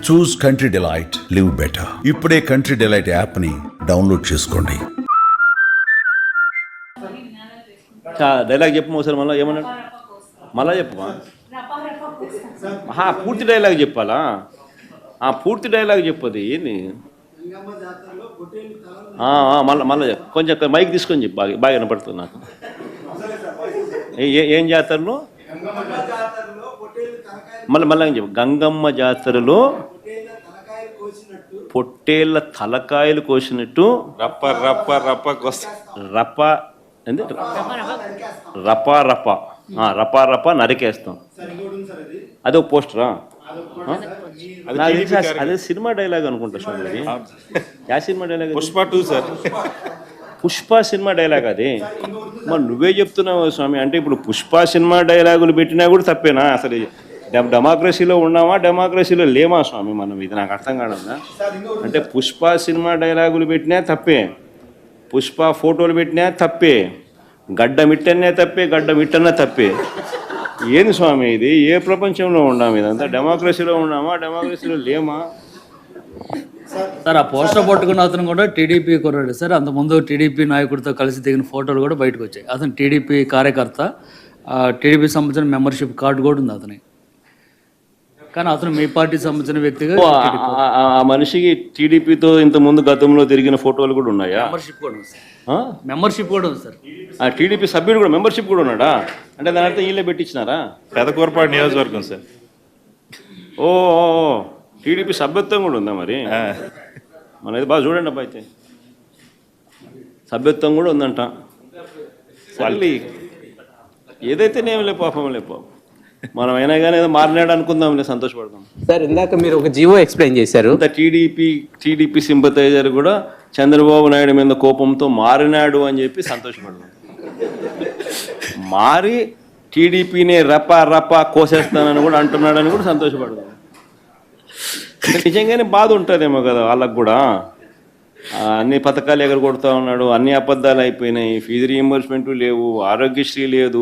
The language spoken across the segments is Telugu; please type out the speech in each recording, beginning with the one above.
చూస్ కంట్రీ డిలైట్, లివ్ బెటర్. ఇప్పుడే కంట్రీ డిలైట్ యాప్ని డౌన్లోడ్ చేసుకోండి. డైలాగ్ చెప్పు ఒకసారి, మళ్ళీ ఏమన్నాడు, మళ్ళా చెప్పమా. పూర్తి డైలాగ్ చెప్పాలా? పూర్తి డైలాగ్ చెప్పదు ఏంది. మళ్ళీ కొంచెం మైక్ తీసుకొని చెప్పు, బాగా వినపడుతుంది నాకు. ఏం జాతరలో మళ్ళీ చెప్పు. గంగమ్మ జాతరలో పొట్టేళ్ళ తలకాయలు కోసినట్టు రప్ప రప్ప రప్ప రప్ప ఏంది రపా రప రపా రప నరికేస్తాం. అదే ఒక పోస్టరా? అదే సినిమా డైలాగ్ అనుకుంటా స్వామి. యా cinema dialogue? Pushpa 2 sir. Pushpa cinema dialogue అది. మరి నువ్వే చెప్తున్నావు స్వామి. అంటే ఇప్పుడు పుష్ప సినిమా డైలాగులు పెట్టినా కూడా తప్పేనా? అసలు డెమోక్రసీలో ఉన్నామా, డెమోక్రసీలో లేమా స్వామి మనం? ఇది నాకు అర్థం కావడా. అంటే పుష్ప సినిమా డైలాగులు పెట్టినా తప్పే, పుష్ప ఫోటోలు పెట్టినా తప్పే, గడ్డ మిట్టనే తప్పే, గడ్డ మిట్టనే తప్పే. ఏంది స్వామి ఇది? ఏ ప్రపంచంలో ఉన్నాము? ఇదంతా డెమోక్రసీలో ఉన్నామా, డెమోక్రసీలో లేమా? సార్, ఆ పోస్టర్ పట్టుకున్న అతను కూడా టీడీపీ కుర్రాడు సార్. అంతకుముందు టీడీపీ నాయకుడితో కలిసి దిగిన ఫోటోలు కూడా బయటకు వచ్చాయి. అతను టీడీపీ కార్యకర్త, టీడీపీ సంబంధించిన మెంబర్షిప్ కార్డు కూడా ఉంది అతని. కానీ అతను మీ పార్టీ సంబంధించిన వ్యక్తిగా ఆ మనిషికి టీడీపీతో ఇంతకుముందు గతంలో తిరిగిన ఫోటోలు కూడా ఉన్నాయా? మెంబర్షిప్ కూడా ఉంది సార్. మెంబర్షిప్ కూడా ఉంది సార్. ఆ టీడీపీ సభ్యుడు కూడా మెంబర్షిప్ కూడా ఉన్నాడా? అంటే దాని అర్థం వీళ్ళే పెట్టించినారా? పెదకూరపాడు నియోజకవర్గం సార్. ఓ టీడీపీ సభ్యత్వం కూడా ఉందా మరి? మనది బాగా చూడండి అబ్బా. అయితే సభ్యత్వం కూడా ఉందంట. మళ్ళీ ఏదైతే నేం లే పాపం లే పాపం. మనం అయినా కానీ ఏదో మారినాడు అనుకుందాం, సంతోషపడతాం. సార్, ఇందాక మీరు ఒక జీవో ఎక్స్ప్లెయిన్ చేశారు. టీడీపీ సింపథైజర్ కూడా చంద్రబాబు నాయుడు మీద కోపంతో మారినాడు అని చెప్పి సంతోషపడతాం. మారి టీడీపీని రపా రపా కోసేస్తానని కూడా అంటున్నాడని కూడా సంతోషపడతాం. నిజంగానే బాధ ఉంటుందేమో కదా వాళ్ళకు కూడా. అన్ని పథకాలు ఎగరగొడతా ఉన్నాడు, అన్ని అబద్ధాలు అయిపోయినాయి, ఫీజు రీయింబర్స్మెంట్ లేవు, ఆరోగ్యశ్రీ లేదు,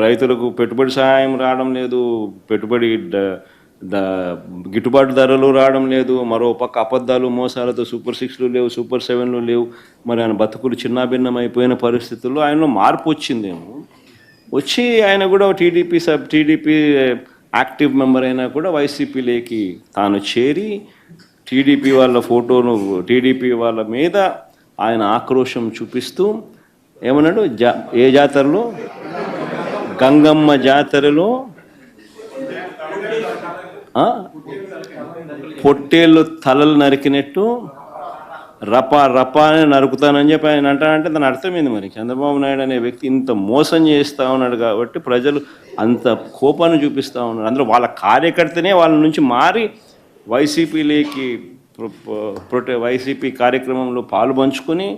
రైతులకు పెట్టుబడి సహాయం రావడం లేదు, పెట్టుబడి గిట్టుబాటు ధరలు రావడం లేదు, మరో పక్క అబద్ధాలు మోసాలతో సూపర్ 6లు లేవు, సూపర్ 7లు లేవు. మరి ఆయన బతుకులు చిన్నాభిన్నం అయిపోయిన పరిస్థితుల్లో ఆయనలో మార్పు వచ్చిందేమో. వచ్చి ఆయన కూడా టీడీపీ యాక్టివ్ మెంబర్ అయినా కూడా వైసీపీలోకి తాను చేరి టీడీపీ వాళ్ళ ఫోటోను, టీడీపీ వాళ్ళ మీద ఆయన ఆక్రోశం చూపిస్తూ ఏమన్నాడు? ఏ జాతరలో? గంగమ్మ జాతరలో పొట్టేళ్ళు తలలు నరికినట్టు రపా రపా అని నరుకుతానని చెప్పి ఆయన అంటానంటే దాని అర్థమైంది. మరి చంద్రబాబు నాయుడు అనే వ్యక్తి ఇంత మోసం చేస్తూ ఉన్నాడు కాబట్టి ప్రజలు అంత కోపాన్ని చూపిస్తూ ఉన్నారు. అందులో వాళ్ళ కార్యకర్తనే వాళ్ళ నుంచి మారి వైసీపీలోకి వైసీపీ కార్యక్రమంలో పాలు పంచుకొని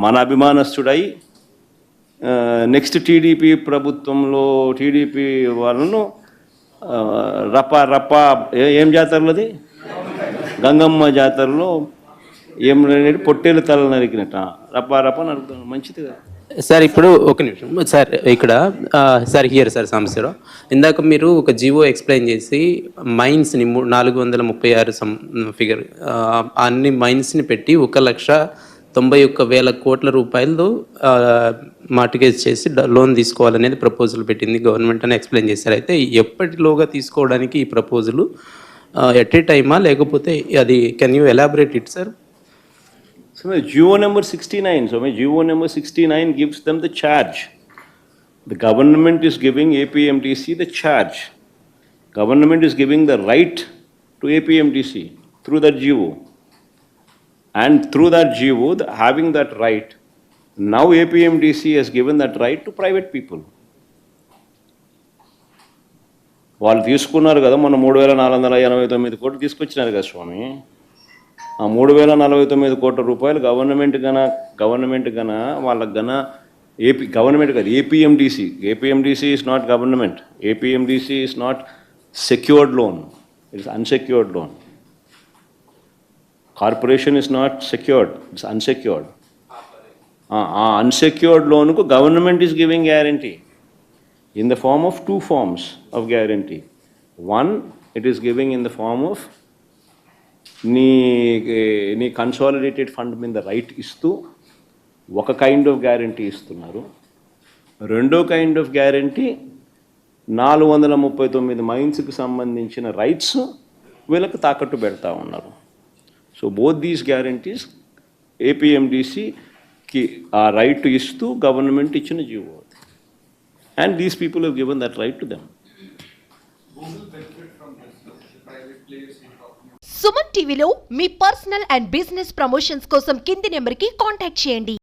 మన అభిమానస్తుడై నెక్స్ట్ టీడీపీ ప్రభుత్వంలో టీడీపీ వాళ్ళను రపా రపా ఏం జాతరలోది? గంగమ్మ జాతరలో ఏం పొట్టేలు తల నరికినట్ట రపా రపా నరుకుతాను. మంచిది కదా సార్. ఇప్పుడు ఒక నిమిషం సార్, ఇక్కడ సార్ సార్ సమస్యలో ఇందాక మీరు ఒక జీవో ఎక్స్ప్లెయిన్ చేసి మైన్స్ని 436 ఫిగర్ అన్ని మైన్స్ని పెట్టి 1,91,000 కోట్ల రూపాయలు మార్టిగేజ్ చేసి లోన్ తీసుకోవాలనేది ప్రపోజల్ పెట్టింది గవర్నమెంట్ అని ఎక్స్ప్లెయిన్ చేశారు. అయితే ఎప్పటిలోగా తీసుకోవడానికి ఈ ప్రపోజల్? ఎట్ ఏ టైమా లేకపోతే అది can you elaborate it sir? So GO number 69. So GO number 69 gives them the charge. The government is giving APMTC the charge. Government is giving the right to APMTC through that GO. And through that GO, having that right, now APMTC has given that right to private people. వాళ్ళు తీసుకున్నారు కదా మన 3,489 కోట్లు తీసుకొచ్చినారు కదా స్వామి. ఆ 3,049 కోట్ల రూపాయలు గవర్నమెంట్ గన వాళ్ళకి గన గవర్నమెంట్ కాదు, APMDC is not government. APMDC is not secured loan, it's unsecured loan. Corporation is not secured, it's unsecured. ఆ అన్సెక్యూర్డ్ లోన్కు government is giving guarantee. in the form of two forms of guarantee. One, it is giving in the form of నీ కన్సాలిడేటెడ్ ఫండ్ మీద రైట్ ఇస్తూ ఒక కైండ్ ఆఫ్ గ్యారంటీ ఇస్తున్నారు. రెండో కైండ్ ఆఫ్ గ్యారంటీ 439 మైన్స్కి సంబంధించిన రైట్స్ వీళ్ళకి తాకట్టు పెడతా ఉన్నారు. సో బోత్ దీస్ గ్యారంటీస్ ఏపీఎండిసికి ఆ రైట్ ఇస్తూ గవర్నమెంట్ ఇచ్చిన GO. And these people have given that right to them. Suman టీవీలో మీ పర్సనల్ అండ్ బిజినెస్ ప్రమోషన్స్ కోసం కింది నెంబర్కి కాంటాక్ట్ చేయండి.